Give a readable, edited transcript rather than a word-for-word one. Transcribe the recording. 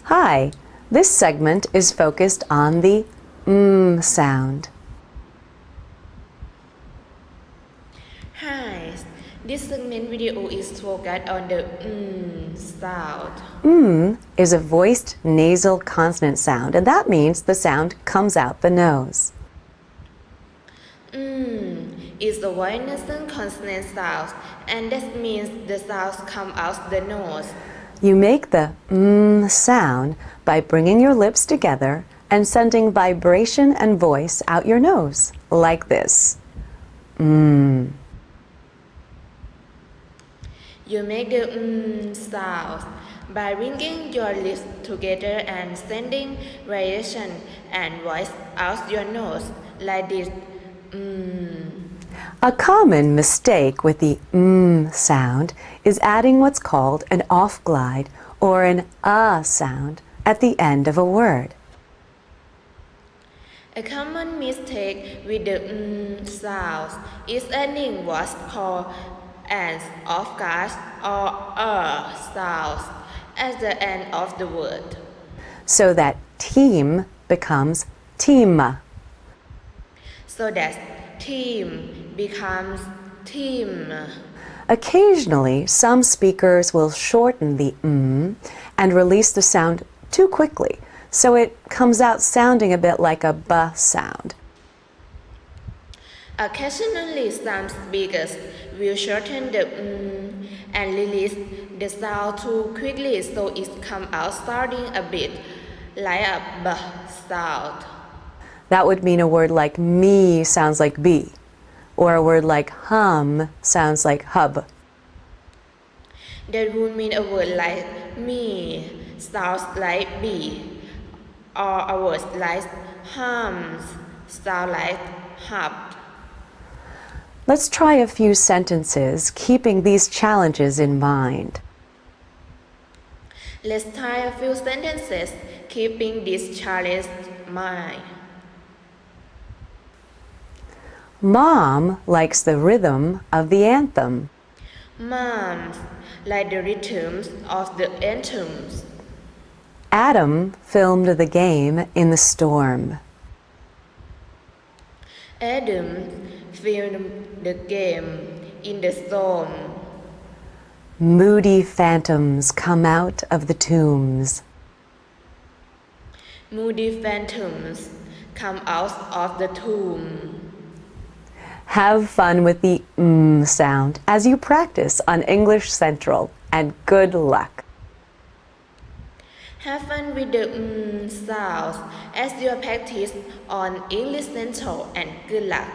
Hi, this segment is focused on the sound. Hi, this segment video is focused on the sound. Is a voiced nasal consonant sound, and that means the sound comes out the nose. Is a voiced nasal consonant sound, and that means the sounds come out the nose. You make the sound by bringing your lips together and sending vibration and voice out your nose, like this. You make the sound by bringing your lips together and sending vibration and voice out your nose, like this. A common mistake with the sound is adding what's called an off-glide or an sound at the end of a word. A common mistake with the sound is adding what's called an off-guard or sound at the end of the word, So that team becomes team. so that team becomes team. Occasionally, some speakers will shorten the and release the sound too quickly, so it comes out sounding a bit like a b sound. Occasionally, some speakers will shorten the and release the sound too quickly, so it comes out sounding a bit like a b sound. That would mean a word like me sounds like b, or a word like hum sounds like hub. That would mean a word like me sounds like be, or a word like hums sound like hub. Let's try a few sentences keeping these challenges in mind. Let's try a few sentences keeping this challenge in mind. Mom likes the rhythm of the anthem. Moms like the rhythms of the anthems. Adam filmed the game in the storm. Adam filmed the game in the storm. Moody phantoms come out of the tombs. Moody phantoms come out of the tomb. Have fun with the sound as you practice on English Central, and good luck. Have fun with the sounds as you practice on English Central, and good luck.